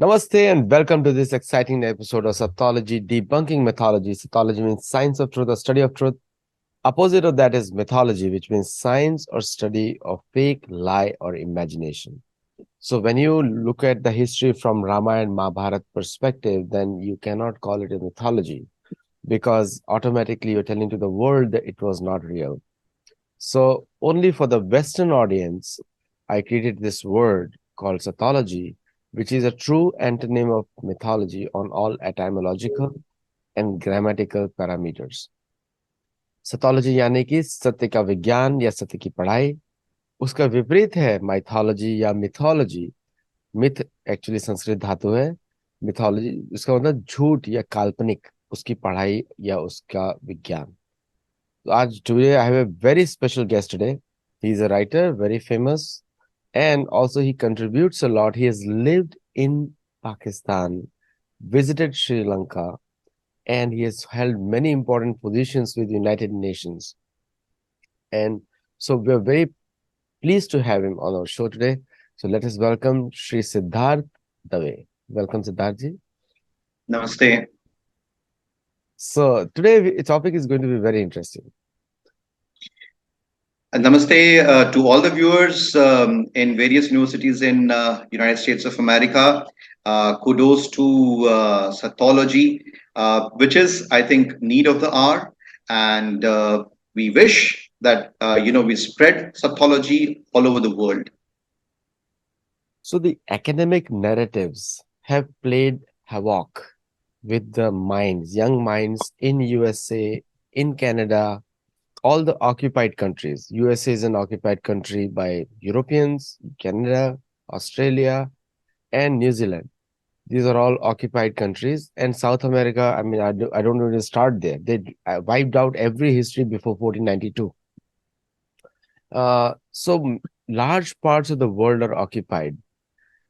Namaste and welcome to this exciting episode of Sattology, debunking mythology. Sattology means science of truth or study of truth. Opposite of that is mythology, which means science or study of fake, lie, or imagination. So when you look at the history from Ramayana and Mahabharata perspective, then you cannot call it a mythology because automatically you're telling to the world that it was not real. So only for the Western audience, I created this word called Sattology, which is a true antonym of mythology on all etymological and grammatical parameters. Sattology यानी कि सत्य का विज्ञान या सत्य की पढ़ाई, उसका विपरीत है माइथोलॉजी या मिथोलॉजी. मिथ एक्चुअली संस्कृत धातु है, मिथोलॉजी उसका मतलब झूठ या काल्पनिक, उसकी पढ़ाई या उसका विज्ञान. Today I have a very special guest today. He's a writer, very famous, and also he contributes a lot. He has lived in Pakistan, visited Sri Lanka, and he has held many important positions with the United Nations. And so we're very pleased to have him on our show today. So let us welcome Sri Siddharth Dave. Welcome, Siddharth. Namaste. So today the topic is going to be very interesting. Namaste to all the viewers in various universities in United States of America. Kudos to Sattology, which is, I think, need of the hour. And we wish that, we spread Sattology all over the world. So the academic narratives have played havoc with the minds, young minds in USA, in Canada, all the occupied countries. USA is an occupied country by Europeans, Canada, Australia, and New Zealand. These are all occupied countries. And South America, I mean, I don't know where to start there. They wiped out every history before 1492. So large parts of the world are occupied.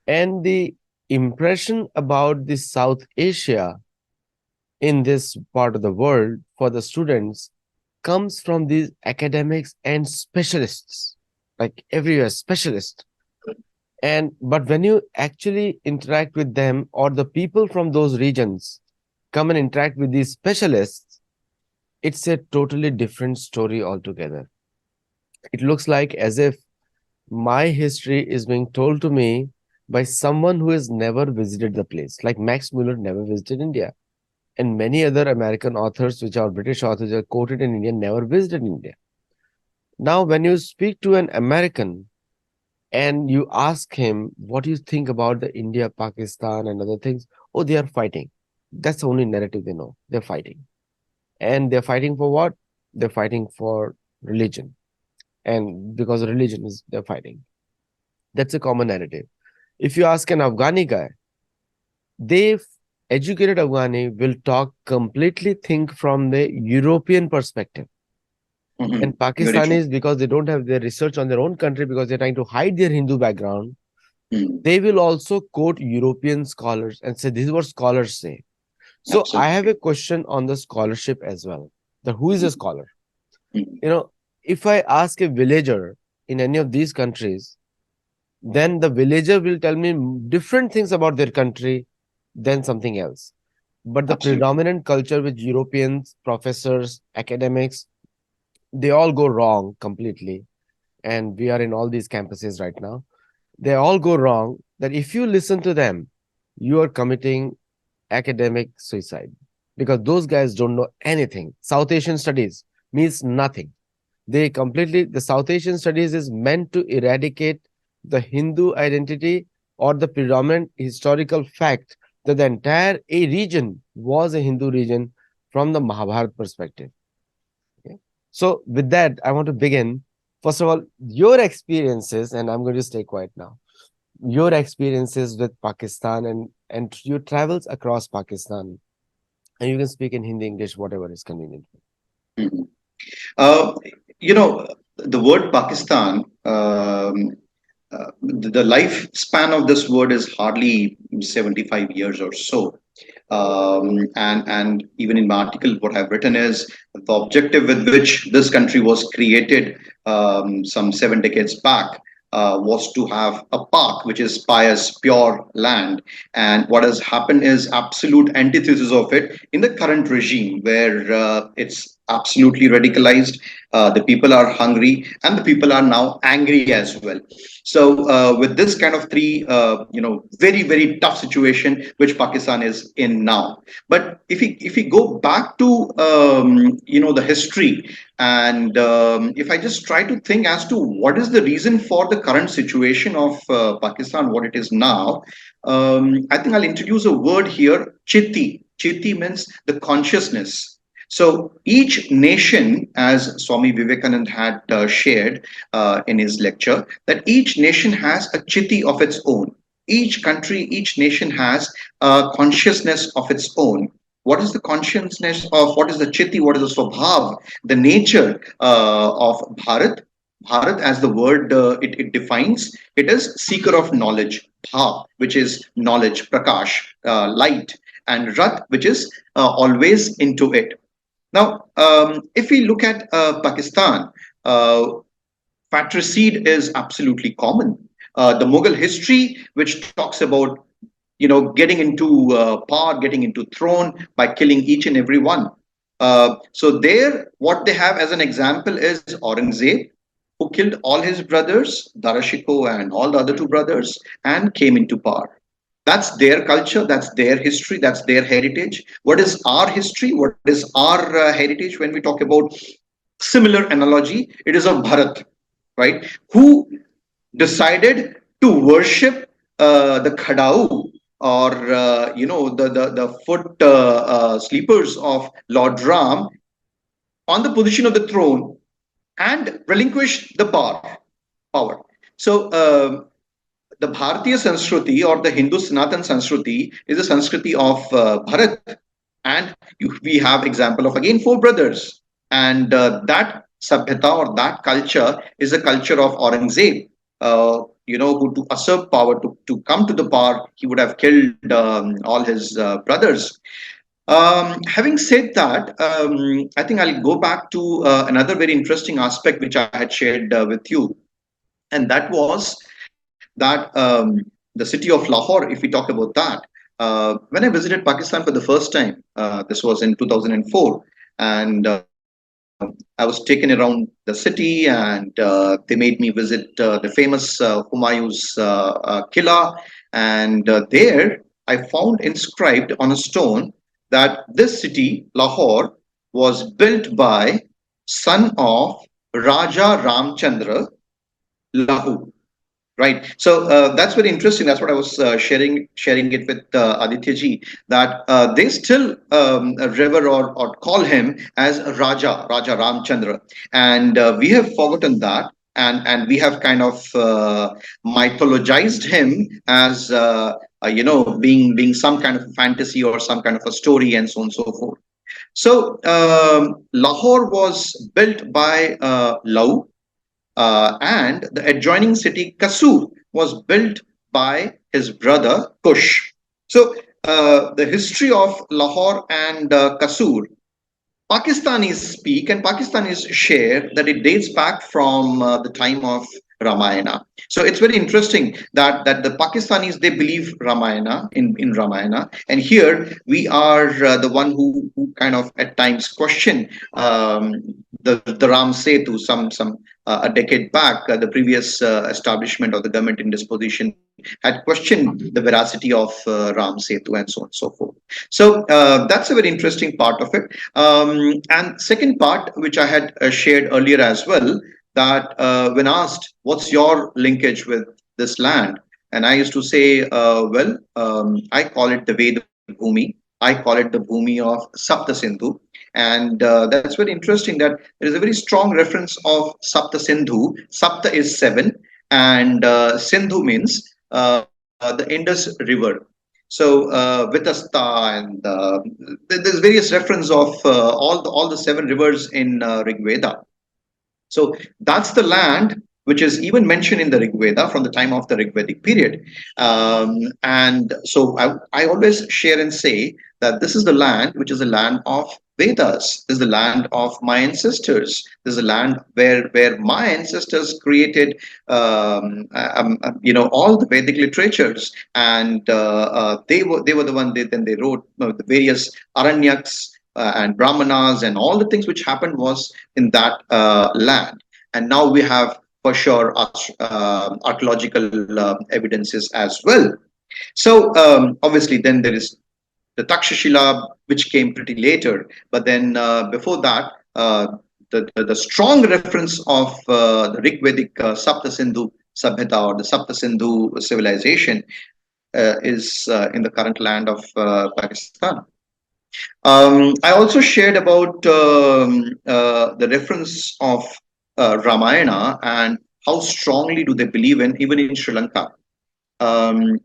And the impression about the South Asia in this part of the world for the students comes from these academics and specialists, like everywhere, specialists. But when you actually interact with them or the people from those regions come and interact with these specialists, it's a totally different story altogether. It looks like as if my history is being told to me by someone who has never visited the place, like Max Muller never visited India. And many other American authors, which are British authors, are quoted in India, never visited India. Now, when you speak to an American and you ask him, what do you think about the India, Pakistan, and other things? Oh, they are fighting. That's the only narrative they know. They're fighting. And they're fighting for what? They're fighting for religion. And because religion is, they're fighting. That's a common narrative. If you ask an Afghani guy, they educated Afghani will talk completely think from the European perspective. Mhm. And Very true. Pakistanis, because they don't have their research on their own country, because they're trying to hide their Hindu background, Mhm. they will also quote European scholars and say, this is what scholars say. So I have Absolutely. a question on the scholarship as well. Who is a scholar? Mhm. If I ask a villager in any of these countries, then the villager will tell me different things about their country than something else. But the Absolutely. predominant culture with Europeans, professors, academics, they all go wrong completely. And we are in all these campuses right now. They all go wrong that if you listen to them, you are committing academic suicide because those guys don't know anything. South Asian studies means nothing. The South Asian studies is meant to eradicate the Hindu identity or the predominant historical fact that the entire a region was a Hindu region from the Mahabharata perspective. Okay? So, with that, I want to begin. First of all, your experiences, and I'm going to stay quiet now. Your experiences with Pakistan and your travels across Pakistan, and you can speak in Hindi, English, whatever is convenient. Mhm. Uh, the word Pakistan, the lifespan of this word is hardly 75 years or so. And even in my article, what I've written is the objective with which this country was created some 7 decades back was to have a Pak, which is pious, pure land. And what has happened is absolute antithesis of it in the current regime, where it's absolutely radicalized. The people are hungry, and the people are now angry as well. So, with this kind of three, very very tough situation which Pakistan is in now. But if we go back to the history, and if I just try to think as to what is the reason for the current situation of Pakistan, what it is now, I think I'll introduce a word here, Chitti. Chitti means the consciousness. So each nation, as Swami Vivekanand had shared in his lecture, that each nation has a chitti of its own. Each country, each nation has a consciousness of its own. What is the consciousness of, what is the chitti, what is the swabhav, the nature of Bharat? Bharat, as the word it defines, it is seeker of knowledge, bha, which is knowledge, prakash, light, and rat, which is always into it. Now, if we look at Pakistan, fratricide is absolutely common. The Mughal history, which talks about getting into power, getting into throne by killing each and every one. So there, what they have as an example is Aurangzeb, who killed all his brothers, Darashiko and all the other two brothers, and came into power. That's their culture, that's their history, that's their heritage. What is our history? What is our heritage when we talk about similar analogy? It is of Bharat, right? Who decided to worship the Khadau, or the foot sleepers of Lord Ram on the position of the throne, and relinquish the power. So the Bharatiya Sanskriti, or the Hindu Sanatan Sanskriti, is a Sanskriti of Bharat. And we have example of again four brothers. And that Sabhyata, or that culture, is a culture of Aurangzeb. Who to usurp power, to come to the power, he would have killed all his brothers. Having said that, I think I'll go back to another very interesting aspect which I had shared with you, and that was that the city of Lahore, if we talk about that, when I visited Pakistan for the first time, this was in 2004, and I was taken around the city, and they made me visit the famous Humayun's Killa, and there I found inscribed on a stone that this city, Lahore, was built by son of Raja Ramchandra Lahu. Right. So that's very interesting. That's what I was sharing it with Aditya ji, that they still rever, or call him as Raja Ramchandra, and we have forgotten that, and we have kind of mythologized him as being some kind of fantasy or some kind of a story, and so on and so forth. So Lahore was built by Lau, and the adjoining city Kasur was built by his brother Kush. So the history of Lahore and Kasur, Pakistanis speak and Pakistanis share that it dates back from the time of Ramayana. So it's very interesting that the Pakistanis, they believe Ramayana, in Ramayana, and here we are the one who kind of at times question the Ram Setu, some a decade back. The previous establishment of the government in disposition had questioned the veracity of Ram Setu, and so on and so forth. So that's a very interesting part of it. And second part, which I had shared earlier as well, that when asked, what's your linkage with this land? And I used to say, I call it the Veda Bhumi. I call it the Bhumi of Sapta Sindhu. And that's very interesting that there is a very strong reference of Sapta Sindhu. Sapta is seven, and Sindhu means the Indus River. So Vitasta, and there's various reference of all the seven rivers in Rig Veda. So that's the land which is even mentioned in the Rig Veda from the time of the Rig Vedic period. And so I always share and say that this is the land which is the land of Vedas. This is the land of my ancestors. This is the land where my ancestors created, all the Vedic literatures, and they were the one. Then they wrote the various Aranyaks and Brahmanas, and all the things which happened was in that land. And now we have for sure archaeological evidences as well. So obviously, then there is the Takshashila, which came pretty later. But then before that, the strong reference of the Rig Vedic Sapta Sindhu Sabhyata, or the Sapta Sindhu civilization, is in the current land of Pakistan. I also shared about the reference of Ramayana and how strongly do they believe in, even in Sri Lanka. Um,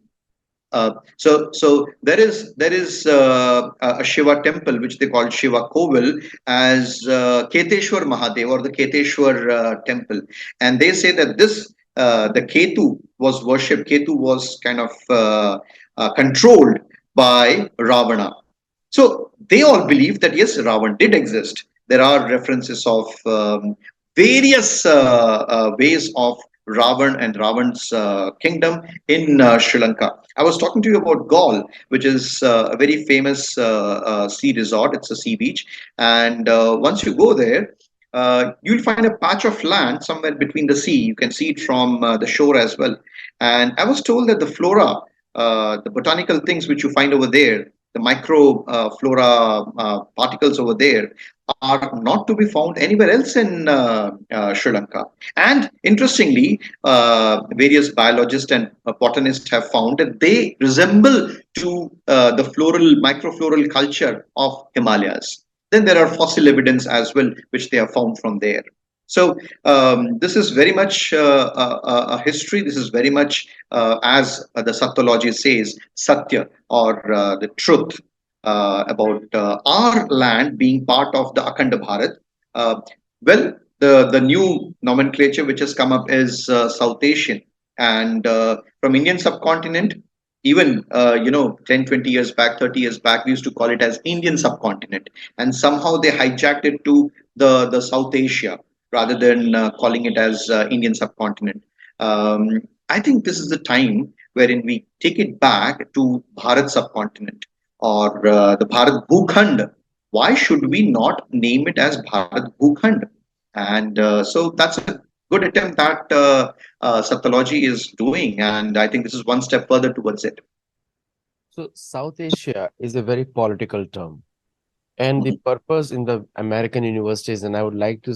so there is a Shiva temple which they call Shiva Kovil as Keteshwar Mahadev, or the Keteshwar temple, and they say that this the Ketu was worshipped. Ketu was kind of controlled by Ravana. So they all believe that yes, Ravan did exist. There are references of various ways of Ravan and Ravan's kingdom in Sri Lanka. I was talking to you about Gaul, which is a very famous sea resort. It's a sea beach, and once you go there, you'll find a patch of land somewhere between the sea. You can see it from the shore as well. And I was told that the flora, the botanical things which you find over there, the micro flora particles over there, are not to be found anywhere else in Sri Lanka. And interestingly, various biologists and botanists have found that they resemble to the floral, microfloral culture of Himalayas. Then there are fossil evidence as well, which they have found from there. So this is very much a history. This is very much, as the Sattology says, Satya, or the truth about our land being part of the Akhanda Bharat. Well, the new nomenclature which has come up is South Asian, and from Indian subcontinent. Even 10, 20 years back, 30 years back, we used to call it as Indian subcontinent, and somehow they hijacked it to the South Asia rather than calling it as Indian subcontinent. I think this is the time wherein we take it back to Bharat subcontinent, or the Bharat Bhukhand. Why should we not name it as Bharat Bhukhand? And so that's a good attempt that Sattology is doing, and I think this is one step further towards it. So South Asia is a very political term, and the Mhm. purpose in the American universities, and I would like to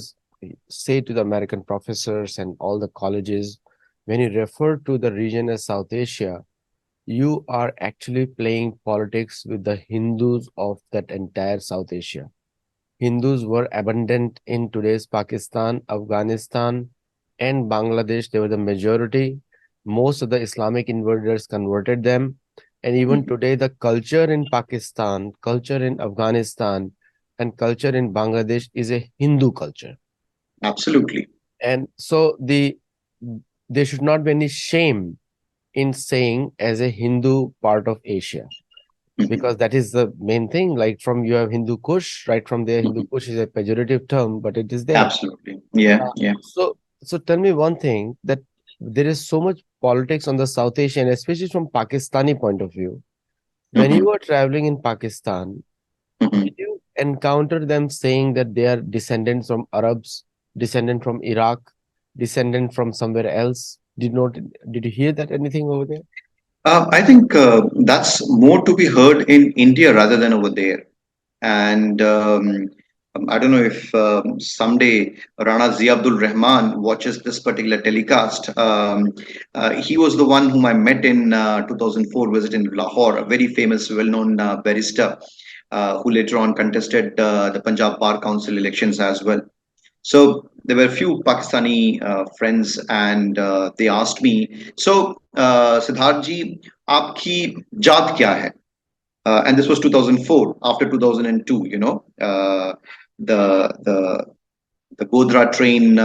say to the American professors and all the colleges, when you refer to the region as South Asia, you are actually playing politics with the Hindus of that entire South Asia. Hindus were abundant in today's Pakistan, Afghanistan, and Bangladesh. They were the majority. Most of the Islamic invaders converted them. And even Mhm. today, the culture in Pakistan, culture in Afghanistan, and culture in Bangladesh is a Hindu culture. Absolutely. And so there should not be any shame in saying as a Hindu part of Asia, Mhm. because that is the main thing. Like from you have Hindu Kush, right from there, Hindu Mhm. Kush is a pejorative term, but it is there. Absolutely. Yeah, Uh, yeah. so tell me one thing, that there is so much politics on the South Asian, especially from Pakistani point of view. When you Mhm. were traveling in Pakistan, Mhm. did you encounter them saying that they are descendants from Arabs, descendant from Iraq, descendant from somewhere else? Did you hear that anything over there? I think that's more to be heard in India rather than over there. And I don't know if someday Rana Zia Abdul Rahman watches this particular telecast. He was the one whom I met in 2004 visit in Lahore, a very famous, well-known barrister who later on contested the Punjab Bar Council elections as well. So there were a few Pakistani friends, and they asked me, "So, Siddharth ji, आपकी जात क्या है?" And this was 2004. After 2002, the the the Godhra train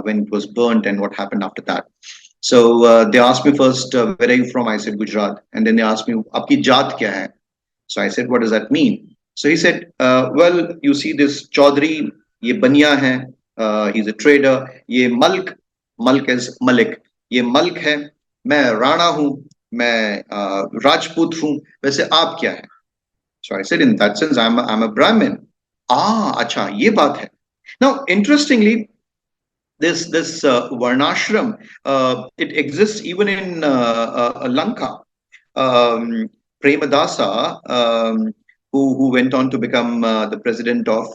when it was burnt, and what happened after that. So they asked me first, "Where are you from?" I said Gujarat, and then they asked me, "आपकी जात क्या है?" So I said, "What does that mean?" So he said, well, you see this Chaudhry, ye baniya hai, he's a trader, ye Malk is Malik, ye Malk hai, मैं राणा हूं, मैं राजपूत हूं, वैसे आप क्या है? So I said, in that sense, I'm a Brahmin. Acha, ye baat hai. Now, interestingly, this varnashram, it exists even in Lanka. um, Premadasa, who went on to become the president of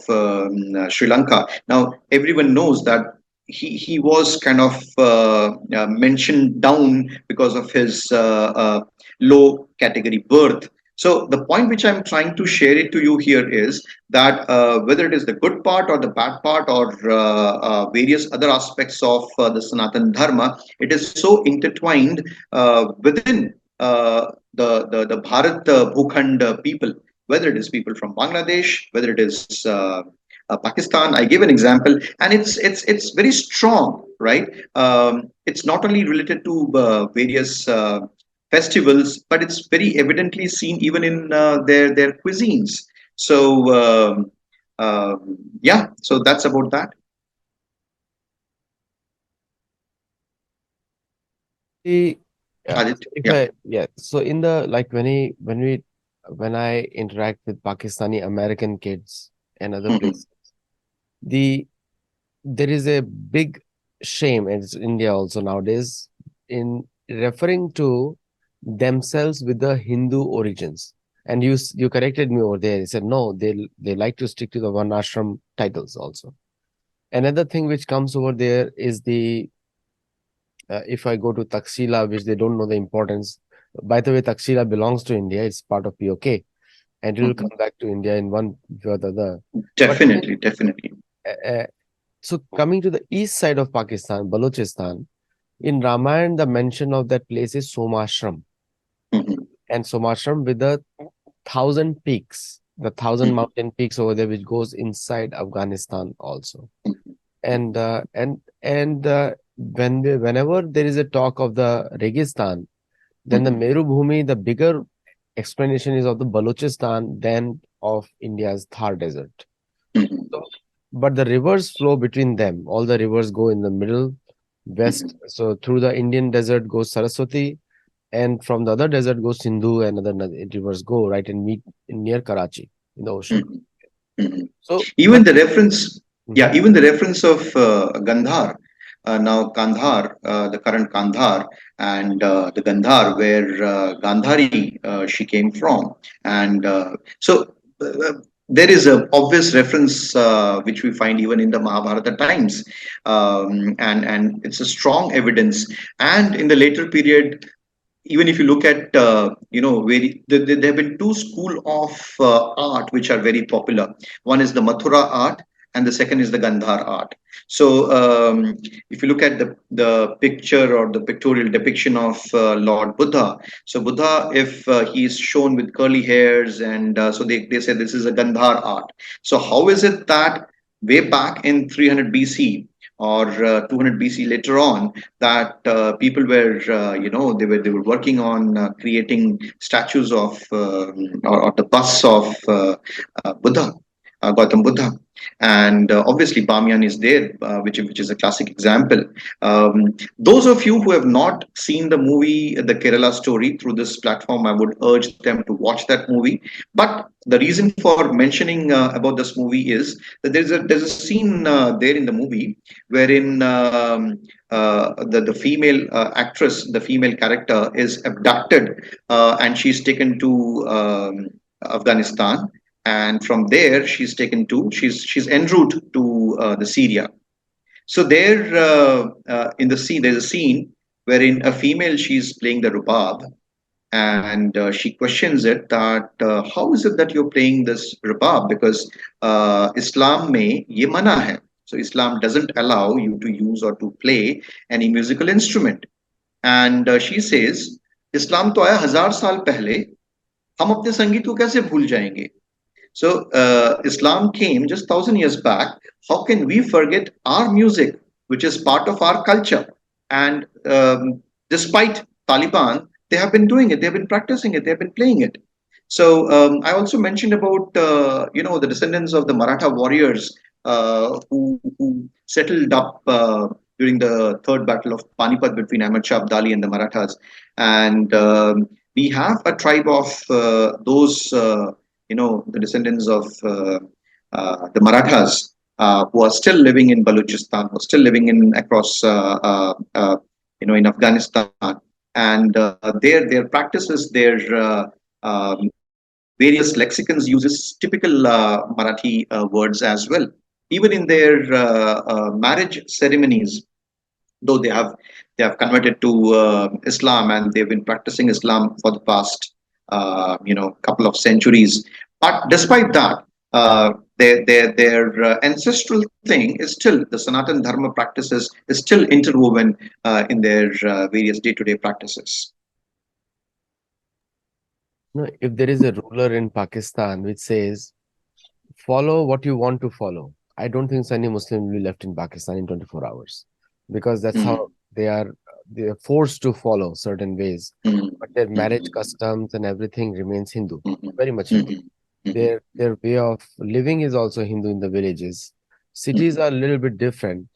Sri Lanka. Now, everyone knows that he was kind of mentioned down because of his low category birth. So the point which I'm trying to share it to you here is that whether it is the good part or the bad part or various other aspects of the Sanatan Dharma, it is so intertwined within the Bharat Bhukhand people, whether it is people from Bangladesh, whether it is Pakistan. I gave an example, and it's very strong, right? It's not only related to various festivals, but it's very evidently seen even in their cuisines. So yeah, so that's about that. The, yeah, Adit, if yeah. I, yeah, so in the, like, when I interact with Pakistani American kids and other Mhm, places, the there is a big shame, and it's India also nowadays, in referring to themselves with the Hindu origins. And you corrected me over there. You said no, they like to stick to the one ashram titles also. Another thing which comes over there is the if I go to Taxila, which they don't know the importance. By the way, Taxila belongs to India. It's part of POK, and it will mhm. come back to India in one way or the other. But even Definitely, definitely. so, coming to the east side of Pakistan, Balochistan, in Ramayana, the mention of that place is Somashram, Mhm, and Somashram with the thousand peaks, the thousand mhm, mountain peaks over there, which goes inside Afghanistan also. And whenever there is a talk of the Registan, then the mhm, Meru Bhumi, the bigger explanation is of the Balochistan than of India's Thar Desert. mhm, So, but the rivers flow between them. All the rivers go in the middle, west. mhm, So through the Indian desert goes Saraswati, and from the other desert goes Sindhu, and other rivers go right and meet in near Karachi in the ocean. mhm, mhm. So, Even but the reference, yeah, Mhm. even the reference of Gandhar, now Kandhar, the current Kandhar, and the Gandhar, where Gandhari she came from, and so there is a obvious reference which we find even in the Mahabharata times, and it's a strong evidence. And in the later period, even if you look at there have been two school of art which are very popular. One is the Mathura art, and the second is the Gandhar art. So if you look at the picture or the pictorial depiction of Lord Buddha, so Buddha, if he is shown with curly hairs, and so they say this is a Gandhar art. So how is it that way back in 300 BC or 200 BC later on, that people were, they were working on creating statues of or the busts of Buddha, Gautam Buddha, and obviously Bamyan is there, which is a classic example. Those of you who have not seen the movie The Kerala Story through this platform, I would urge them to watch that movie. But the reason for mentioning about this movie is that there's a scene there in the movie wherein the female actress, the female character, is abducted, and she's taken to Afghanistan, and from there she's en route to the Syria. So there, in the scene, there's a scene wherein a female, she's playing the rubab, and she questions it that how is it that you're playing this rubab, because Islam mein ye mana hai. So Islam doesn't allow you to use or to play any musical instrument. And she says, Islam तो आया 1000 साल पहले, हम अपने संगीत को कैसे भूल जाएंगे? So Islam came just 1,000 years back. How can we forget our music, which is part of our culture? And despite Taliban, they have been doing it. They have been practicing it. They have been playing it. So I also mentioned about the descendants of the Maratha warriors who settled up during the third battle of Panipat between Ahmad Shah Abdali and the Marathas, and we have a tribe of those the descendants of the Marathas who are still living in Balochistan, who are still living in across in Afghanistan, and their practices, their various lexicons uses typical Marathi words as well. Even in their marriage ceremonies, though they have converted to Islam and they've been practicing Islam for the past couple of centuries. But despite that, their ancestral thing is still the Sanatan Dharma practices is still interwoven in their various day-to-day practices. No, if there is a ruler in Pakistan which says, follow what you want to follow, I don't think so any Muslim will be left in Pakistan in 24 hours, because that's Mm, how they are forced to follow certain ways. mm, But their marriage mm, customs and everything remains Hindu, mm, very much Hindu. mm, mm, Their way of living is also Hindu in the villages. Cities mm, are a little bit different.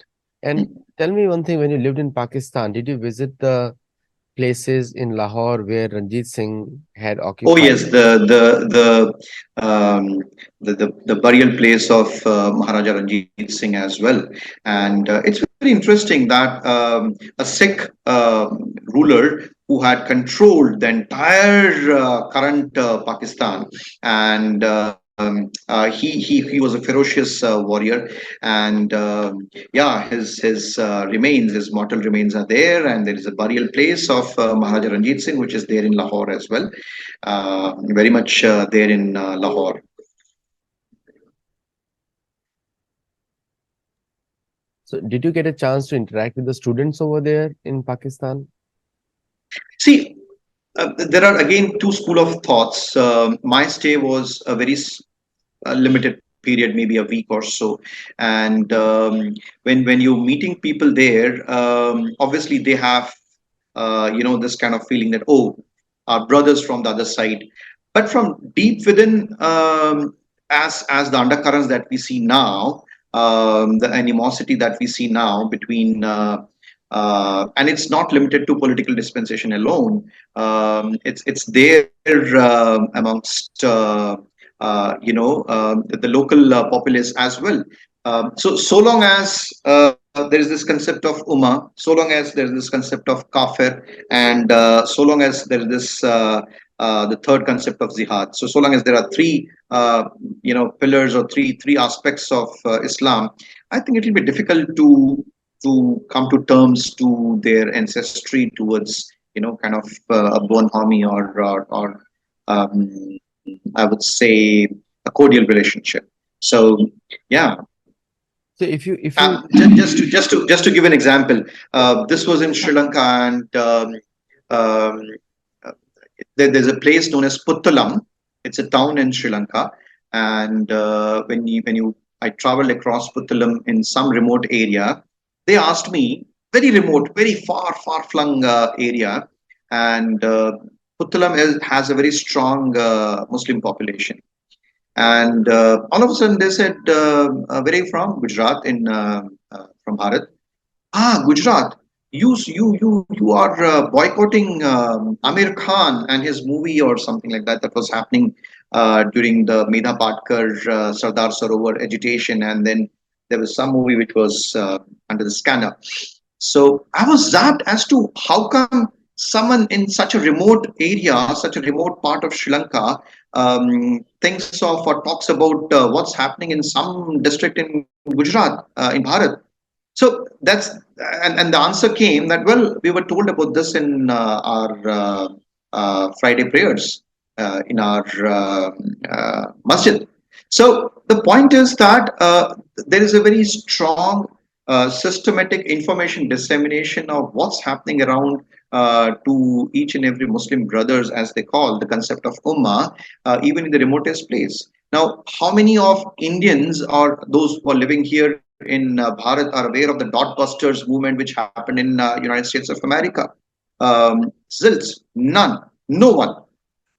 And mm. tell me one thing, when you lived in Pakistan, did you visit the places in Lahore where Ranjit Singh had Oh occupied? yes, the burial place of Maharaja Ranjit Singh as well, and it's very interesting that a Sikh ruler who had controlled the entire current Pakistan, and he was a ferocious warrior, and yeah, his remains, his mortal remains are there, and there is a burial place of Maharaja Ranjit Singh, which is there in Lahore as well, very much there in Lahore. So, did you get a chance to interact with the students over there in Pakistan? See, there are again two school of thoughts. My stay was a very limited period, maybe a week or so, and when you're meeting people there, obviously they have this kind of feeling that, oh, our brothers from the other side, but from deep within, as the undercurrents that we see now, the animosity that we see now between and it's not limited to political dispensation alone. It's there amongst the local populace as well. So long as there is this concept of Ummah, so long as there is this concept of Kafir, and so long as there is this the third concept of Jihad. So long as there are three pillars or three aspects of Islam, I think it will be difficult to come to terms to their ancestry towards kind of a bonhomie or I would say a cordial relationship. So yeah, So, if you just to give an example, this was in Sri Lanka, and um, there's a place known as Puttalam. It's a town in Sri Lanka, and when you I traveled across Puttalam in some remote area. They asked me, very remote, very far flung area, and Puttalam has a very strong Muslim population. And all of a sudden they said, where are you from? Gujarat, from Bharat. Ah, Gujarat. You are boycotting Amir Khan and his movie or something like that was happening during the Medha Patkar Sardar Sarovar agitation, and then there was some movie which was under the scanner. So I was zapped as to how come someone in such a remote area, such a remote part of Sri Lanka, thinks of or talks about what's happening in some district in Gujarat, in Bharat. So and the answer came that, well, we were told about this in our Friday prayers in our masjid. So the point is that there is a very strong systematic information dissemination of what's happening around to each and every Muslim brothers, as they call the concept of Ummah, even in the remotest place. Now, how many of Indians or those who are living here in Bharat are aware of the Dot Busters movement which happened in United States of America? Zilts, none, no one.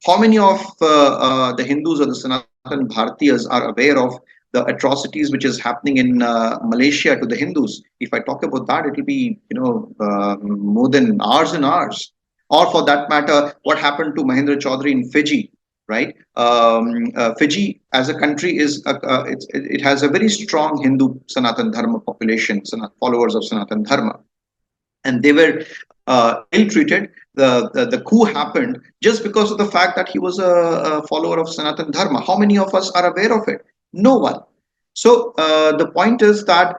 How many of the Hindus or the Sanatan Bharatiyas are aware of the atrocities which is happening in Malaysia to the Hindus? If I talk about that, it will be more than hours and hours. Or for that matter, what happened to Mahendra Chaudhary in Fiji, right? Fiji as a country it has a very strong Hindu Sanatan Dharma population, followers of Sanatan Dharma, and they were ill-treated. The coup happened just because of the fact that he was a follower of Sanatan Dharma. How many of us are aware of it? No one. So the point is that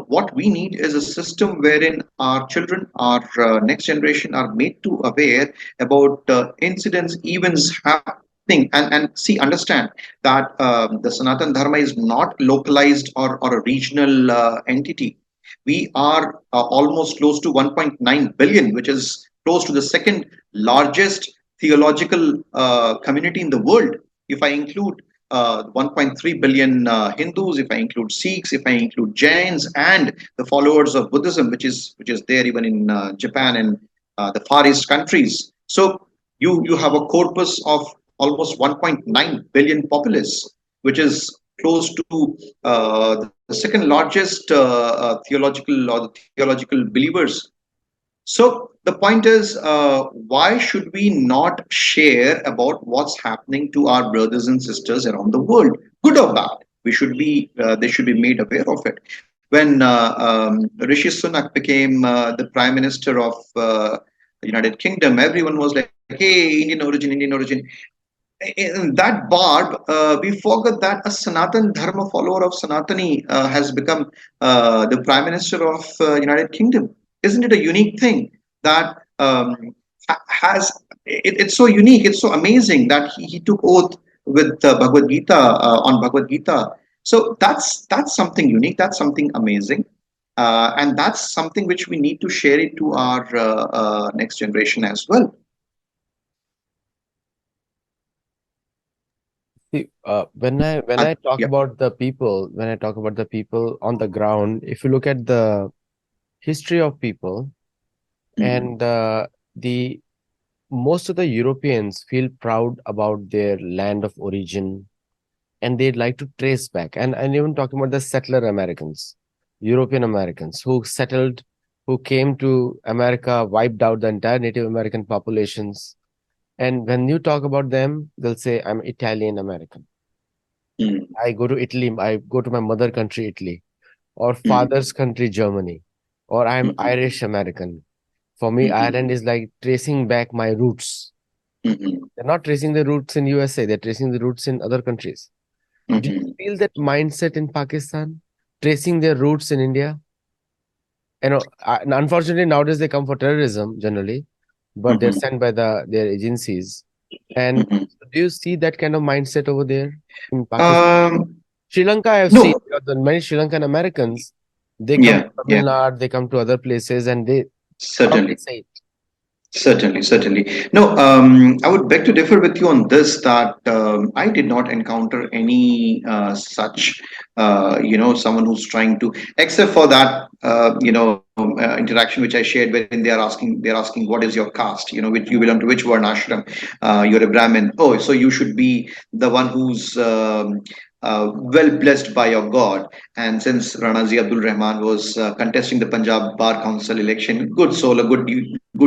what we need is a system wherein our children, our next generation, are made to aware about incidents, events happening, and see, understand that the Sanatan Dharma is not localized or a regional entity. We are almost close to 1.9 billion, which is close to the second largest theological community in the world. If I include 1.3 billion Hindus, if I include Sikhs, if I include Jains, and the followers of Buddhism, which is there even in Japan and the Far East countries. So you have a corpus of almost 1.9 billion populace, which is close to the second largest theological or the theological believers. So the point is, why should we not share about what's happening to our brothers and sisters around the world, good or bad? We should be they should be made aware of it. When Rishi Sunak became the Prime Minister of the United Kingdom, everyone was like, "Hey, Indian origin, Indian origin." In that barb, we forgot that a Sanatan Dharma follower of Sanatani has become the Prime Minister of United Kingdom. Isn't it a unique thing that has? It's so unique. It's so amazing that he took oath with Bhagavad Gita on Bhagavad Gita. So that's something unique. That's something amazing. And that's something which we need to share it to our next generation as well. See, when I talk Yeah. about the people, when I talk about the people on the ground, if you look at the history of people Mhm. and the most of the Europeans feel proud about their land of origin and they'd like to trace back. And even talking about the settler Americans, European Americans who settled, who came to America, wiped out the entire Native American populations. And when you talk about them, they'll say, I'm Italian American. Mhm. I go to Italy, I go to my mother country, Italy, or Mhm. father's country, Germany, or I'm Mhm. Irish American. For me, Mhm. Ireland is like tracing back my roots. Mhm. They're not tracing the roots in USA, they're tracing the roots in other countries. Do you Mhm. feel that mindset in Pakistan, tracing their roots in India? And unfortunately, nowadays they come for terrorism generally, but they're Mhm. sent by their agencies. And Mhm. do you see that kind of mindset over there in Pakistan? Um, Sri Lanka, I've seen no. because the many Sri Lankan Americans, they come to Yeah. Tamil Yeah. Nadu, they come to other places, and they proudly Certainly. say it. Certainly, certainly. No, I would beg to differ with you on this that I did not encounter any such, someone who's trying to, except for that, interaction which I shared wherein they're asking, what is your caste? Which you belong to which Varna ashram? You're a Brahmin. Oh, so you should be the one who's well blessed by your God. And since Ranazi Abdul Rahman was contesting the Punjab Bar Council election, good soul, a good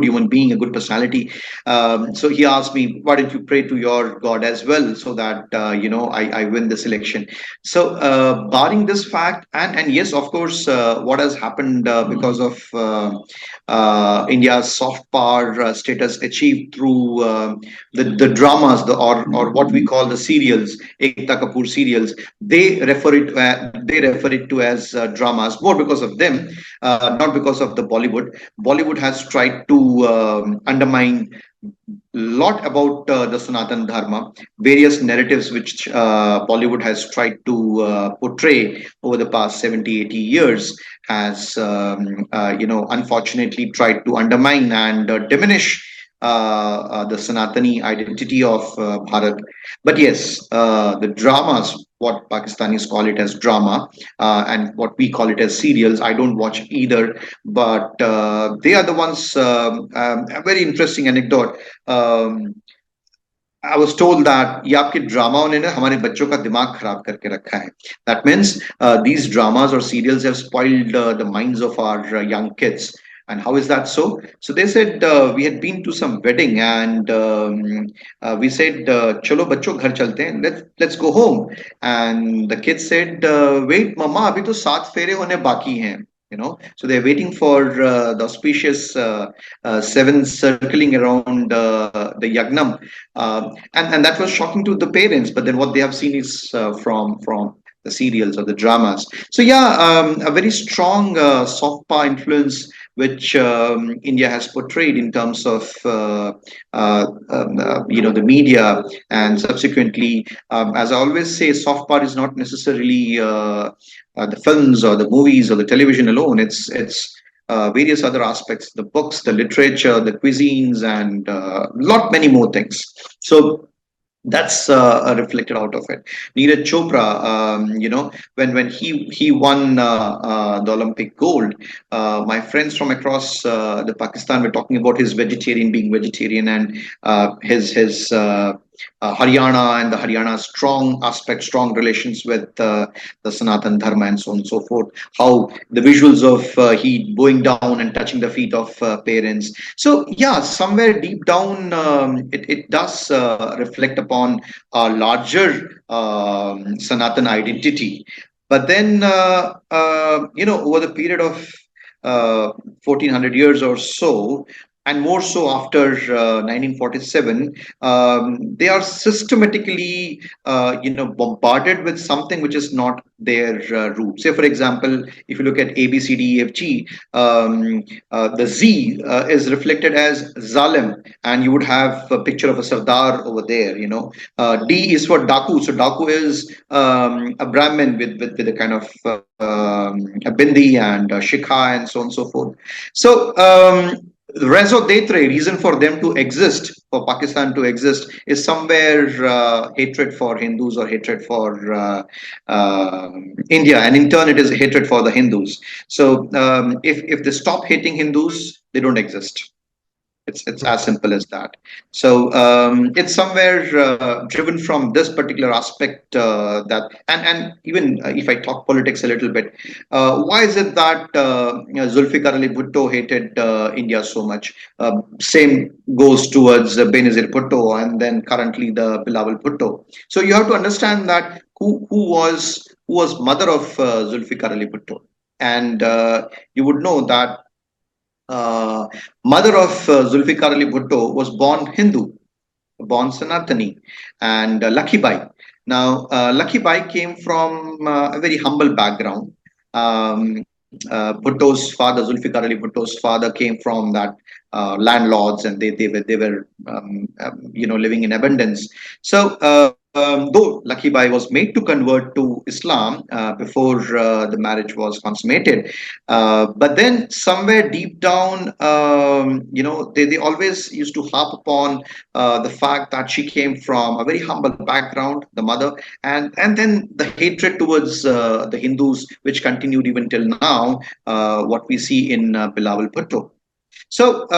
human being, a good personality. So he asked me, why don't you pray to your God as well, so that I win this election. So barring this fact, and yes, of course, what has happened because of India's soft power status achieved through the dramas, or what we call the serials, Ekta Kapoor serials, they refer it to as dramas, more because of them, not because of the Bollywood. Bollywood has tried to undermine lot about the Sanatan Dharma, various narratives which Bollywood has tried to portray over the past 70, 80 years has, unfortunately tried to undermine and diminish the Sanatani identity of Bharat. But yes, the dramas, what Pakistanis call it as drama, and what we call it as serials, I don't watch either, but they are the ones. A very interesting anecdote. Um, I was told that ये आपके ड्रामाओं ने ना हमारे बच्चों का दिमाग खराब करके रखा है. That means these dramas or serials have spoiled the minds of our young kids. And how is that so? So they said we had been to some wedding and we said, "Chalo बच्चों घर चलते हैं. Let's go home." And the kids said, "Wait, mama, अभी तो 7 फेरे होने बाकी हैं." So they're waiting for the auspicious seven circling around the yagnam, and that was shocking to the parents. But then what they have seen is from the serials or the dramas. So yeah, a very strong soft power influence which India has portrayed in terms of the media, and subsequently, as I always say, soft power is not necessarily the films or the movies or the television alone. It's various other aspects, the books, the literature, the cuisines, and lot many more things. So that's reflected out of it. Neeraj Chopra, when he won the Olympic gold, my friends from across the Pakistan were talking about his being vegetarian, and his Haryana and the Haryana strong relations with the Sanatan Dharma and so on and so forth. How the visuals of he bowing down and touching the feet of parents. So yeah, somewhere deep down, it does reflect upon a larger Sanatan identity. But then, over the period of 1400 years or so, and more so after 1947, they are systematically, bombarded with something which is not their root. Say, for example, if you look at A, B, C, D, E, F, G, the Z is reflected as Zalim, and you would have a picture of a Sardar over there. D is for Daku, so Daku is a Brahmin with a kind of a bindi and a shikha and so on and so forth. So Rezo Detre, reason for them to exist, for Pakistan to exist, is somewhere hatred for Hindus or hatred for India, and in turn, it is hatred for the Hindus. So if they stop hating Hindus, they don't exist. It's as simple as that. So it's somewhere driven from this particular aspect that, and even if I talk politics a little bit, why is it that Zulfikar Ali Bhutto hated India so much? Same goes towards Benazir Bhutto, and then currently the Bilawal Bhutto. So you have to understand that who was mother of Zulfikar Ali Bhutto, and you would know that uh, mother of Zulfikar Ali Bhutto was born Hindu, born Sanatani, and Lucky Bai. Now, Lucky Bai came from a very humble background. Bhutto's father, Zulfikar Ali Bhutto's father, came from that landlords, and they were living in abundance. So. Though Lucky Bai was made to convert to Islam before the marriage was consummated, but then somewhere deep down, they always used to harp upon the fact that she came from a very humble background, the mother, and then the hatred towards the Hindus, which continued even till now, what we see in Bilawal Bhutto. So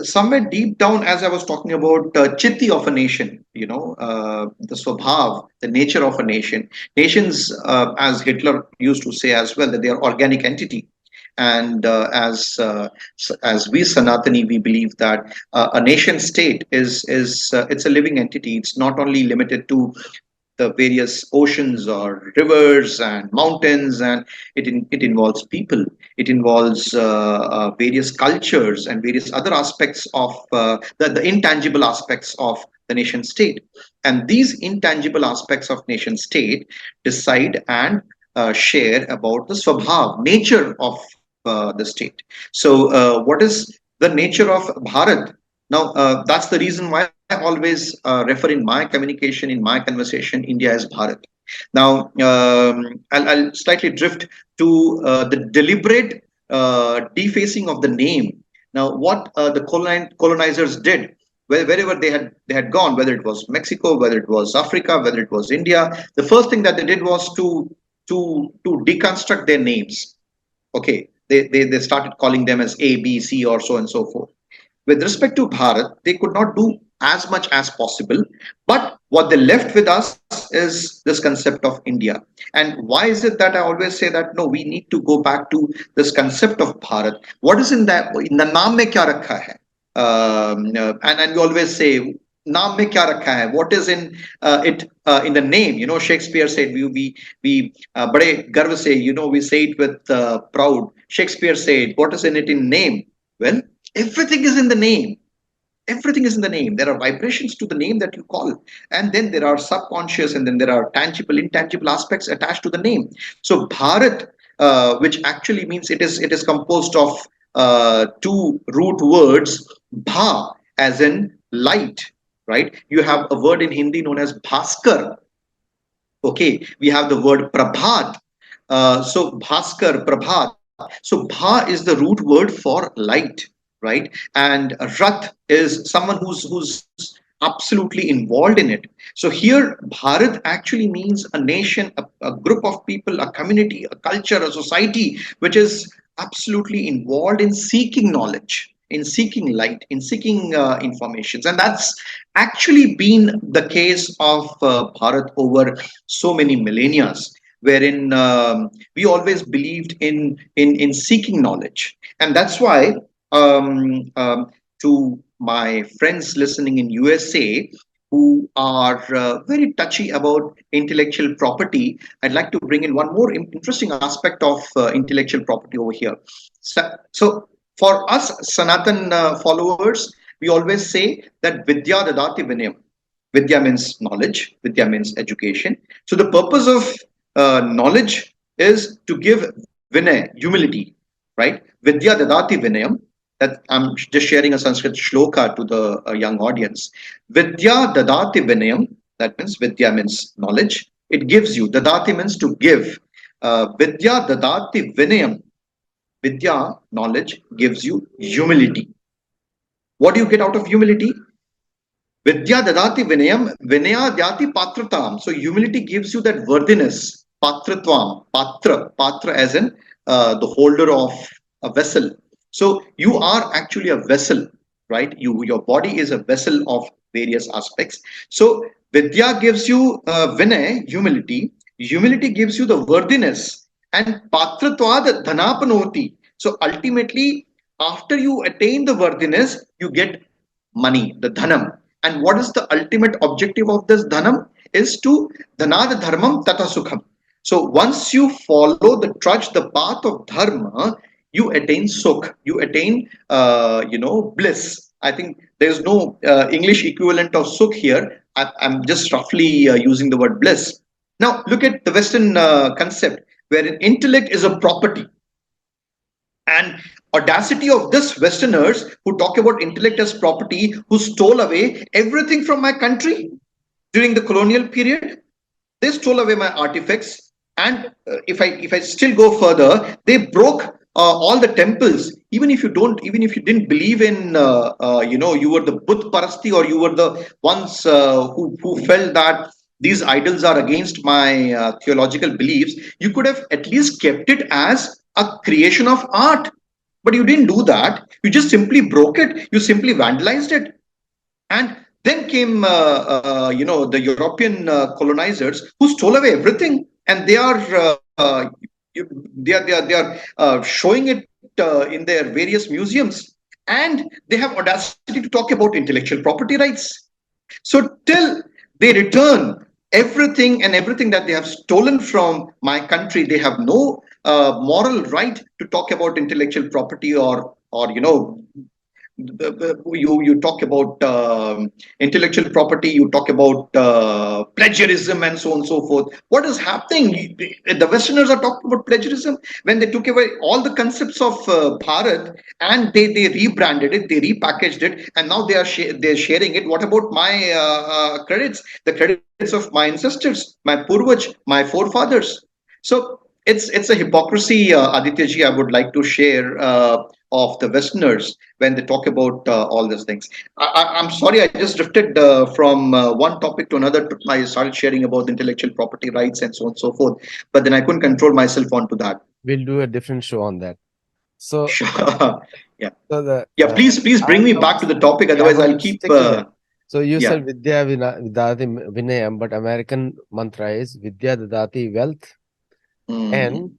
somewhere deep down, as I was talking about chitti of a nation, the swabhav, the nature of a nation. Nations, as Hitler used to say as well, that they are organic entity. And as we Sanatani, we believe that a nation state is it's a living entity. It's not only limited to the various oceans or rivers and mountains, and it involves people, it involves various cultures and various other aspects of the intangible aspects of the nation state, and these intangible aspects of nation state decide and share about the swabhav, nature of the state. So what is the nature of Bharat? Now, that's the reason why I always refer in my communication, in my conversation, India as Bharat. Now, I'll slightly drift to the deliberate defacing of the name. Now, what the colonizers did, wherever they had gone, whether it was Mexico, whether it was Africa, whether it was India, the first thing that they did was to deconstruct their names. Okay, they started calling them as A, B, C, or so and so forth. With respect to Bharat, they could not do as much as possible. But what they left with us is this concept of India. And why is it that I always say that no, we need to go back to this concept of Bharat? What is in the naam mein kya rakha hai? And we always say naam mein kya rakha hai? What is in the name? You know, Shakespeare said we bade garv se, you know, we say it with proud. Shakespeare said, what is in it in name? Well, everything is in the name. Everything is in the name. There are vibrations to the name that you call, and then there are subconscious, and then there are tangible, intangible aspects attached to the name. So Bharat, which actually means it is composed of two root words, bha, as in light, right? You have a word in Hindi known as bhaskar. Okay, we have the word prabhat. So bhaskar, prabhat. So bha is the root word for light, right? And rath is someone who's absolutely involved in it. So here Bharat actually means a nation, a group of people, a community, a culture, a society which is absolutely involved in seeking knowledge, in seeking light, in seeking informations. And that's actually been the case of Bharat over so many millennia, wherein we always believed in seeking knowledge. And that's why to my friends listening in USA who are very touchy about intellectual property, I'd like to bring in one more interesting aspect of intellectual property over here. So for us Sanatan followers, we always say that Vidya Dadati Vinayam. Vidya means knowledge, Vidya means education. So the purpose of knowledge is to give Vinay, humility, right? Vidya Dadati Vinayam. That I'm just sharing a Sanskrit shloka to the young audience. Vidya Dadati Vinayam. That means Vidya means knowledge. It gives you. Dadati means to give. Vidya Dadati Vinayam. Vidya, knowledge, gives you humility. What do you get out of humility? Vidya dadati vinayam, vinaya dhyati patratam. So humility gives you that worthiness, patratvam, patra as in the holder of a vessel. So you are actually a vessel, right? Your body is a vessel of various aspects. So Vidya gives you vinay, humility. Humility gives you the worthiness, and patratvad dhanapanoti. So ultimately, after you attain the worthiness, you get money, the dhanam. And what is the ultimate objective of this dhanam? Is to dhanad dharmam tata sukham. So once you follow the trudge, the path of dharma, you attain sukh, you attain bliss. I think there's no English equivalent of sukh here. I'm just roughly using the word bliss. Now look at the Western concept, wherein intellect is a property. And audacity of this Westerners who talk about intellect as property, who stole away everything from my country during the colonial period. They stole away my artifacts, and if I still go further, they broke all the temples. Even if you didn't believe in, you were the Buddha Parasti, or you were the ones who felt that these idols are against my theological beliefs, you could have at least kept it as a creation of art. But you didn't do that. You just simply broke it. You simply vandalized it. And then came, the European colonizers who stole away everything, and they are showing it in their various museums, and they have audacity to talk about intellectual property rights. So till they return everything that they have stolen from my country, they have no moral right to talk about intellectual property, or you talk about intellectual property, you talk about plagiarism and so on and so forth. What is happening? The Westerners are talking about plagiarism when they took away all the concepts of Bharat, and they rebranded it, they repackaged it, and now they're sharing it. What about my credits, the credits of my ancestors, my purvaj, my forefathers? So it's a hypocrisy, Aditya ji, I would like to share of the Westerners when they talk about all these things. I'm sorry, I just drifted from one topic to another. I started sharing about intellectual property rights and so on and so forth, but then I couldn't control myself onto that. We'll do a different show on that. So, Sure. Yeah. so the Yeah, please I bring me would back to the topic. yeah, I Otherwise, want I'll to keep. stick to that. So you Yeah. said Vidya Vidati Vinayam, but American mantra is Vidya Dadati wealth and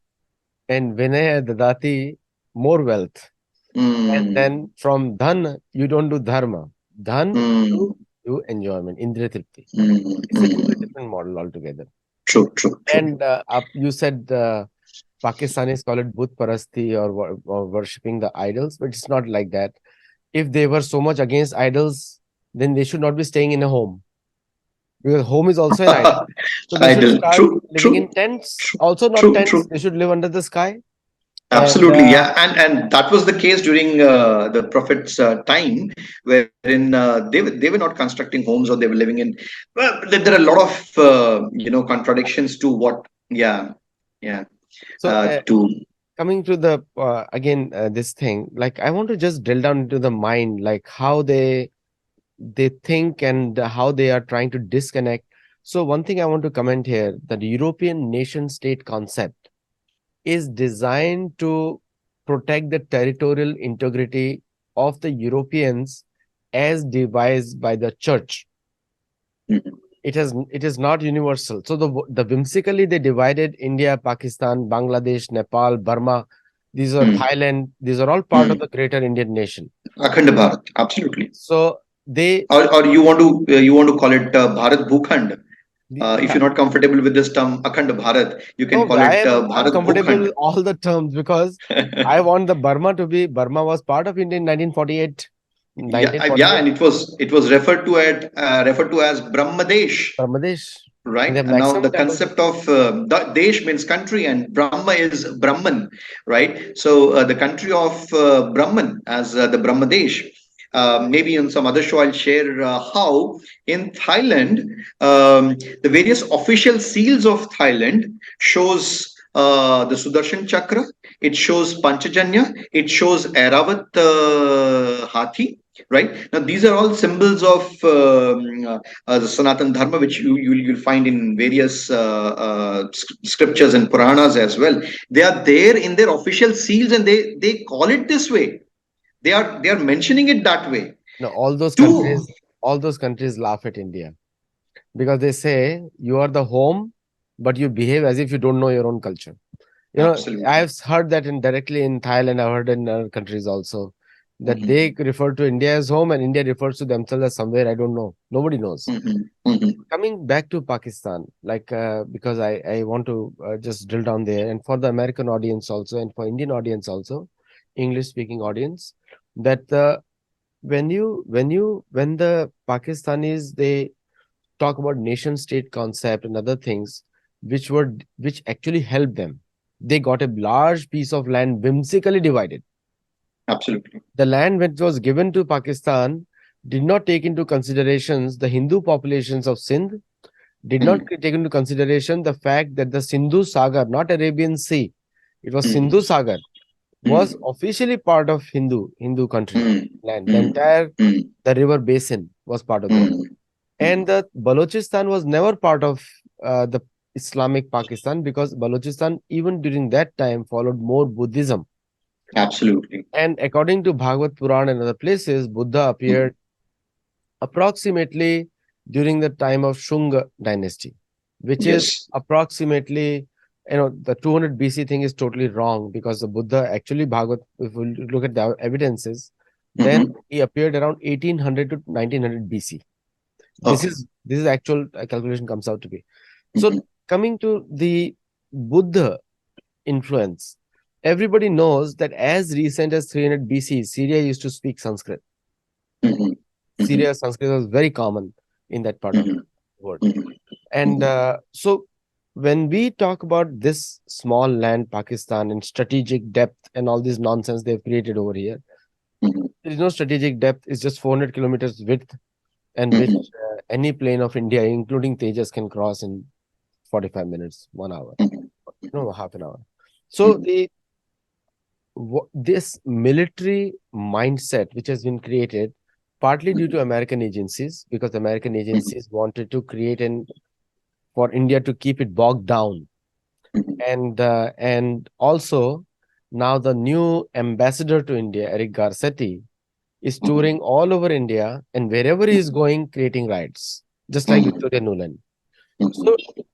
Mm, Vinaya Dadati more wealth. And mm, then from dhan, you don't do dharma. Dhan, you mm, do enjoyment, indriya tripti. mm, It's a totally mm. different model altogether. True, true, true. And you said Pakistanis call it Bhut Parasti or worshipping the idols, but it's not like that. If they were so much against idols, then they should not be staying in a home because home is also an idol. So they should Idle. start True, living in true, tents. true, Also, not true, tents. true. They should live under the sky. And Absolutely, yeah, and that was the case during the Prophet's time, wherein they were not constructing homes, or they were living in. Well, there are a lot of contradictions to what. Yeah, yeah. so, To coming to the again this thing, like I want to just drill down into the mind, like how they think and how they are trying to disconnect. So one thing I want to comment here, that the European nation state concept is designed to protect the territorial integrity of the Europeans as devised by the church. Mhm, It is not universal. So the whimsically they divided India, Pakistan, Bangladesh, Nepal, Burma. These are mm, Thailand. These are all part of mm. the greater Indian nation. Akhand Bharat, absolutely. So they, Or you want to call it Bharat Bhukhand. If yeah. you're not comfortable with this term Akhand Bharat, you can No, call it I'm Bharat comfortable Bhukhand. with all the terms because I want the Burma to be Burma was part of India in 1948. Yeah, 1948, and it was referred to as Brahmadesh, Brahmadesh. And they right? have And now maximum the temples. concept of Desh means country, and Brahma is Brahman, right? So the country of Brahman as the Brahmadesh. Maybe in some other show I'll share how in Thailand the various official seals of Thailand shows the Sudarshan Chakra, it shows Panchajanya, it shows Airavat Hathi, right? Now these are all symbols of the Sanatan Dharma, which you'll find in various scriptures and Puranas as well. They are there in their official seals, and they call it this way. They are mentioning it that way. No, To all those countries laugh at India because they say you are the home, but you behave as if you don't know your own culture. Absolutely. I've heard that indirectly in Thailand. I've heard in other countries also that Mhm, they refer to India as home and India refers to themselves as somewhere I don't know. Nobody knows. mhm, mhm, Coming back to Pakistan, like because I want to just drill down there, and for the American audience also, and for Indian audience also, English speaking audience, that when the Pakistanis they talk about nation state concept and other things, which actually helped them, they got a large piece of land whimsically divided. absolutely. The land which was given to Pakistan did not take into considerations the Hindu populations of Sindh, did not Mhm, take into consideration the fact that the Sindhu Sagar, not Arabian Sea, it was Sindhu mhm, Sagar, was mhm, officially part of Hindu country mhm, land. The mhm, entire mhm, the river basin was part of there, mhm, mhm. and the Balochistan was never part of the Islamic Pakistan because Balochistan even during that time followed more Buddhism. Absolutely. And according to Bhagavad Puran and other places, Buddha Mhm. appeared approximately during the time of Shunga dynasty, which is Yes. approximately, the 200 BC thing is totally wrong because the Buddha actually Bhagavad, if we look at the evidences, then Mhm. he appeared around 1800 to 1900 BC. This Okay. is this is actual calculation comes out to be. So Mhm, coming to the Buddha influence, everybody knows that as recent as 300 BC, Syria used to speak Sanskrit. mhm, mhm, Syria Sanskrit was very common in that part of mhm, the world. mhm, And mhm, so when we talk about this small land, Pakistan, and strategic depth and all this nonsense they've created over here, mhm, there is no strategic depth. It's just 400 kilometers width, and which mhm, any plane of India, including Tejas, can cross in 45 minutes, 1 hour, mhm, no, half an hour. So mhm, this military mindset, which has been created partly due to American agencies, because American mhm, agencies wanted to create an for India to keep it bogged down, mhm, and also now the new ambassador to India, Eric Garcetti, is Mhm, touring all over India, and wherever he is going, creating riots, just like mhm, Victoria Nuland. So, mhm,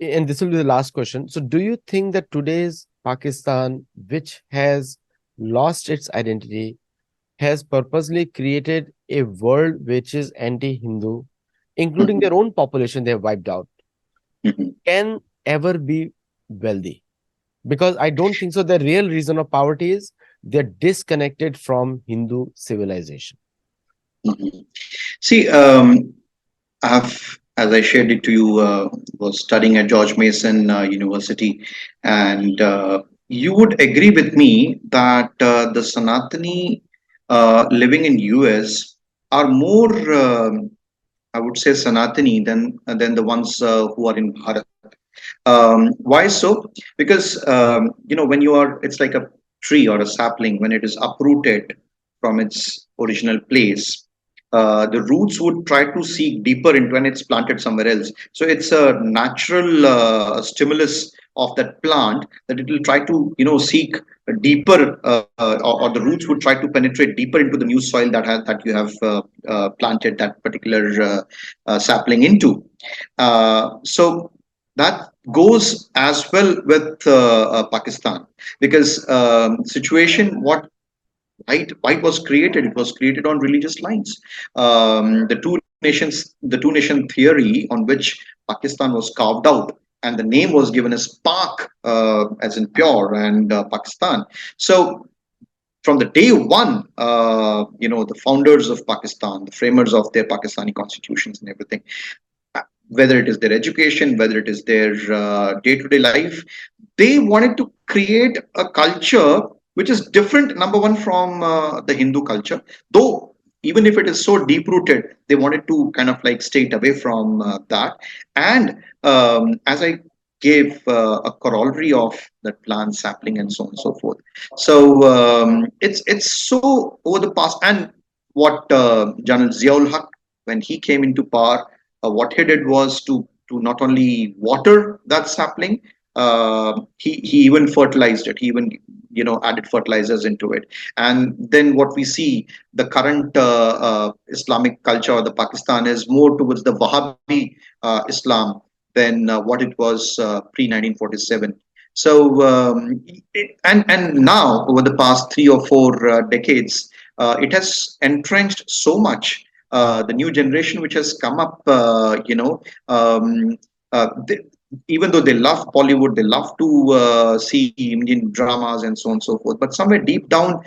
and this will be the last question. So, do you think that today's Pakistan, which has lost its identity, has purposely created a world which is anti-Hindu, including mhm, their own population they have wiped out, mhm, can ever be wealthy? Because I don't think so. The real reason of poverty is they're disconnected from Hindu civilization. mhm. See, I have, as I shared it to you, was studying at George Mason University, and you would agree with me that the Sanatani living in US are more, I would say, Sanatani than the ones who are in Bharat. Why so? Because when you are, it's like a tree or a sapling when it is uprooted from its original place. The roots would try to seek deeper into when it's planted somewhere else. So it's a natural stimulus of that plant that it will try to seek a deeper, or the roots would try to penetrate deeper into the new soil that you have planted that particular sapling into. So that goes as well with Pakistan, because situation what why it was created, it was created on religious lines. The two nation theory on which Pakistan was carved out, and the name was given as Pak, as in pure, and Pakistan. So from the day one, the founders of Pakistan, the framers of their Pakistani constitutions and everything, whether it is their education, whether it is their day-to-day life, they wanted to create a culture which is different, number one, from the Hindu culture. Though even if it is so deep rooted, they wanted to kind of like stay away from that. And as I gave a corollary of that plant sapling and so on and so forth. So it's so over the past. And what General Ziaul Haq, when he came into power, what he did was to not only water that sapling, he even fertilized it. He even added fertilizers into it. And then what we see, the current Islamic culture of the Pakistan is more towards the Wahhabi Islam than what it was pre 1947. So and now over the past 3 or 4 decades, it has entrenched so much. The new generation which has come up, they, even though they love Bollywood, they love to see Indian dramas and so on and so forth. But somewhere deep down,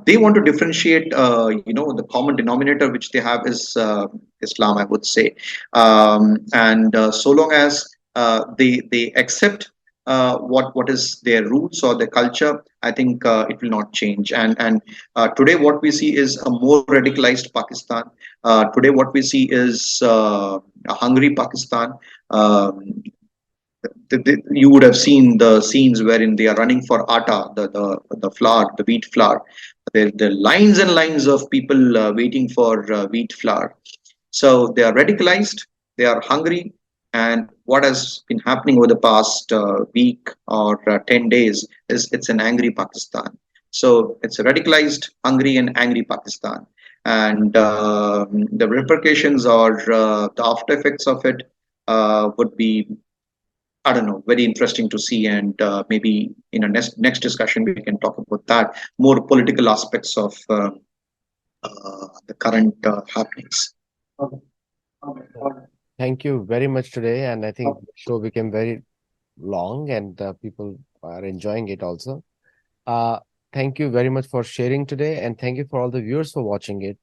they want to differentiate. The common denominator which they have is Islam, I would say. And so long as they accept what is their roots or their culture, I think it will not change. And today what we see is a more radicalized Pakistan. Today what we see is a hungry Pakistan. Um, you would have seen the scenes wherein they are running for atta, the flour, the wheat flour. There are lines and lines of people waiting for wheat flour. So they are radicalized, they are hungry, and what has been happening over the past week or 10 days is it's an angry Pakistan. So it's a radicalized, hungry, and angry Pakistan. And the repercussions or the after effects of it would be, I don't know, very interesting to see. And maybe in a next discussion, we can talk about that, more political aspects of the current happenings. So, thank you very much today. And I think the show became very long and people are enjoying it also. Uh, Thank you very much for sharing today. And thank you for all the viewers for watching it.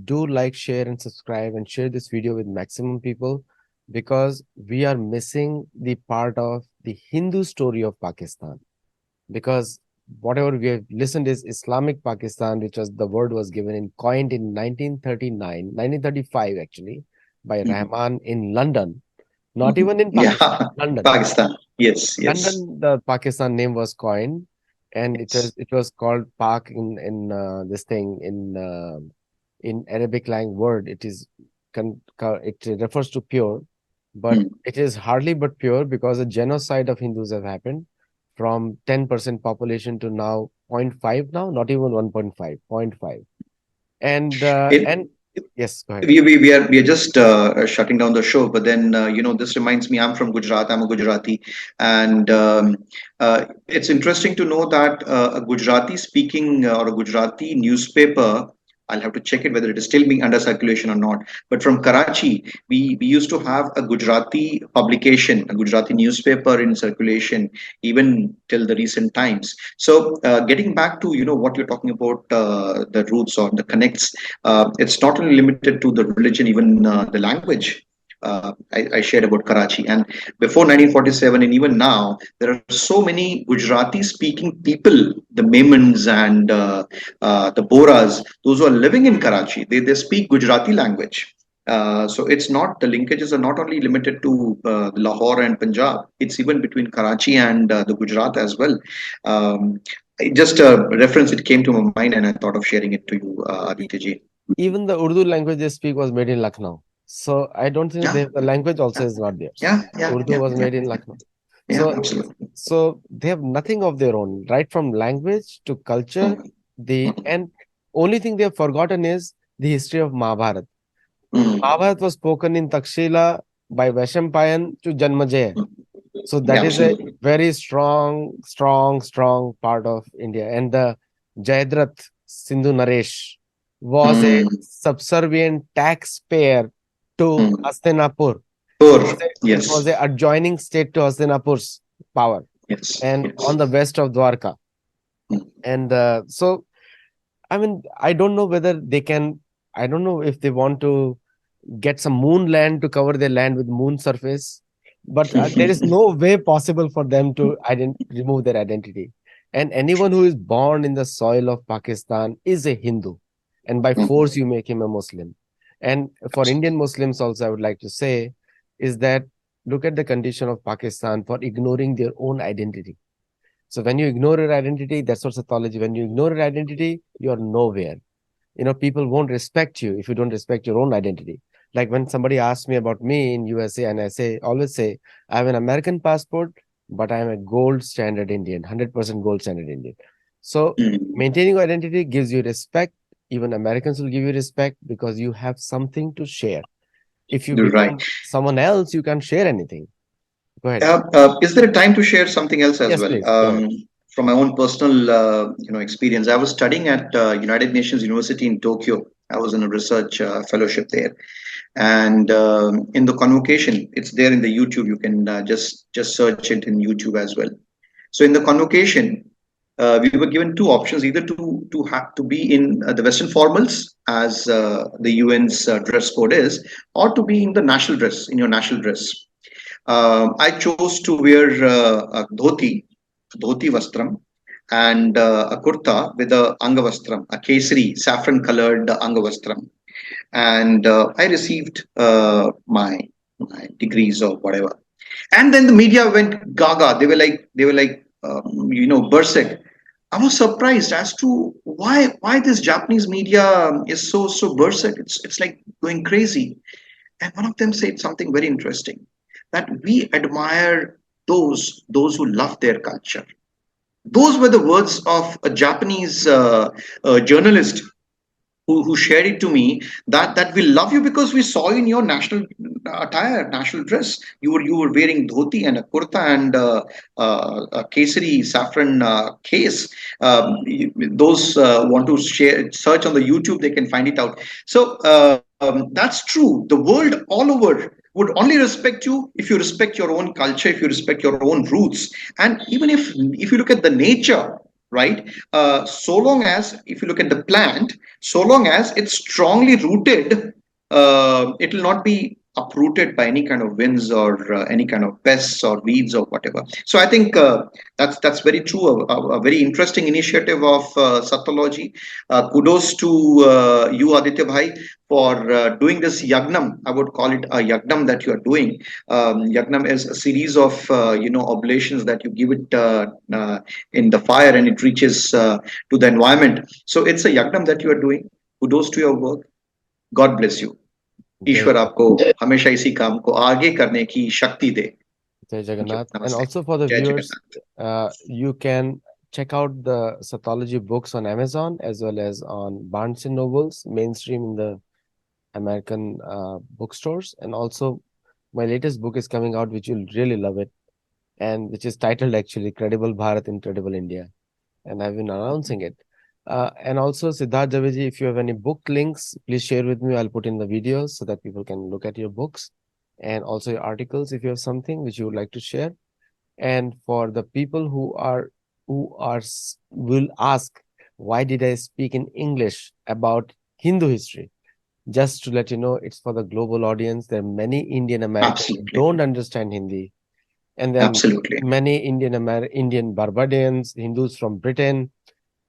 Do like, share, and subscribe, and share this video with maximum people, because we are missing the part of the Hindu story of Pakistan. Because whatever we have listened is Islamic Pakistan, which was the word was given in coined in 1939, 1935 actually, by Mhm. Rahman in London, not Mhm. even in Pakistan, Yeah, London. Pakistan. Yes, yes. London, the Pakistan name was coined, and Yes. it was called Pak in this thing in Arabic language word. It is it refers to pure, but Mm. it is hardly but pure, because a genocide of Hindus have happened from 10% population to now zero point 0.5 now, not even 1.5, zero point 0.5. It, And yes, go ahead. we are just shutting down the show, but then this reminds me. I'm from Gujarat. I'm a Gujarati, and it's interesting to know that a Gujarati speaking or a Gujarati newspaper. I'll have to check it whether it is still being under circulation or not. But from Karachi, we used to have a Gujarati publication, a Gujarati newspaper in circulation even till the recent times. So getting back to what you're talking about, the roots or the connects, it's not only limited to the religion, even the language. I shared about Karachi, and before 1947, and even now, there are so many Gujarati-speaking people, the Memons and the Boras, those who are living in Karachi. They speak Gujarati language. So it's not, the linkages are not only limited to Lahore and Punjab. It's even between Karachi and the Gujarat as well. Just a reference, it came to my mind, and I thought of sharing it to you, E- Aditya ji. Even the Urdu language they speak was made in Lucknow. So I don't think Yeah, the language also yeah, is not theirs. yeah, yeah, Urdu yeah, was yeah, made in Lucknow. yeah, So absolutely. so they have nothing of their own, right from language to culture. Mm, The mm, and only thing they have forgotten is the history of Mahabharata. mm, Mahabharata was spoken in Takshila by Vaishampayan to Janmajaya. mm. So Yeah, that is a absolutely. very strong part of India. And the Jayadratha Sindhu Naresh was a Mm, subservient taxpayer to mm. Hastinapur. Sure. It was Yes, a adjoining state to Hastinapur's power yes, and yes. on the west of Dwarka. Mm, And so, I mean, I don't know whether they can, I don't know if they want to get some moon land to cover their land with moon surface, but there is no way possible for them to remove their identity. And anyone who is born in the soil of Pakistan is a Hindu, and by mm, force you make him a Muslim. And for Indian Muslims also, I would like to say is that look at the condition of Pakistan for ignoring their own identity. So when you ignore your identity, that's what Sattology. When you ignore your identity, you're nowhere. People won't respect you if you don't respect your own identity. Like when somebody asks me about me in USA, and always say I have an American passport, but I am a gold standard Indian, 100% gold standard Indian. So mm. maintaining your identity gives you respect. Even Americans will give you respect because you have something to share. If you You're right. become someone else, you can't share anything. Go ahead. Is there a time to share something else as Yes, well? please, go ahead. From my own personal, experience, I was studying at United Nations University in Tokyo. I was in a research fellowship there, and in the convocation, it's there in the YouTube. You can just search it in YouTube as well. So in the convocation, we were given two options: either to have to be in the Western formals as the UN's dress code is, or to be in the national dress, in your national dress. I chose to wear a dhoti vastram, and a kurta with a angavastram, a kesari, saffron colored angavastram. And I received my degrees or whatever. And then the media went gaga. They were like, berserk. I was surprised as to why this Japanese media is so berserk. It's like going crazy. And one of them said something very interesting, that we admire those who love their culture. Those were the words of a Japanese journalist who shared it to me, that we love you because we saw you in your national attire, national dress. You were wearing dhoti and a kurta and a kesari saffron case. Those want to share, search on the YouTube, they can find it out. So that's true. The world all over would only respect you if you respect your own culture, if you respect your own roots, and even if you look at the nature, right? So long as, if you look at the plant, so long as it's strongly rooted, it will not be uprooted by any kind of winds or any kind of pests or weeds or whatever. So I think that's very true. A very interesting initiative of Sattology. Kudos to you, Aditya Bhai, for doing this yagnam. I would call it a yagnam that you are doing. Yagnam is a series of oblations that you give it in the fire, and it reaches to the environment. So it's a yagnam that you are doing. Kudos to your work. God bless you. Jai ईश्वर आपको हमेशा इसी काम को आगे करने की शक्ति दे. Jai Thank you. Jagannath. And Namaste. also for the Jai viewers, Jagannath. you can check out the Sattology books on Amazon as well as on Barnes and Nobles, mainstream in the American bookstores. And also, my latest book is coming out, which you'll really love it, and which is titled actually Credible Bharat, Incredible India. And I've been announcing it. And also, Siddharth Dave, if you have any book links, please share with me. I'll put in the videos so that people can look at your books and also your articles if you have something which you would like to share. And for the people who will ask, why did I speak in English about Hindu history? Just to let you know, it's for the global audience. There are many Indian Americans who Absolutely. don't understand Hindi, and then Absolutely. many Indian Barbadians, Hindus from Britain,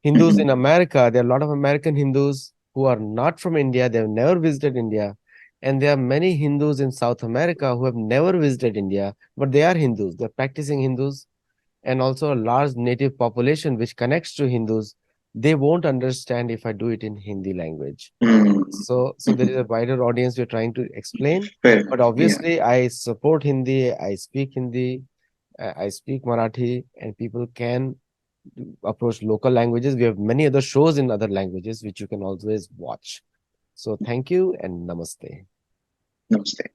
Hindus in Mhm. America. There are a lot of American Hindus who are not from India. They've never visited India. And there are many Hindus in South America who have never visited India, but they are Hindus. They're practicing Hindus, and also a large native population which connects to Hindus. They won't understand if I do it in Hindi language. Mm. So there is Mhm. a wider audience we're trying to explain. Fair But enough. Yeah. obviously, I support Hindi. I speak Hindi. I speak Marathi, and people can approach local languages. We have many other shows in other languages which you can always watch. So thank you and namaste. Namaste.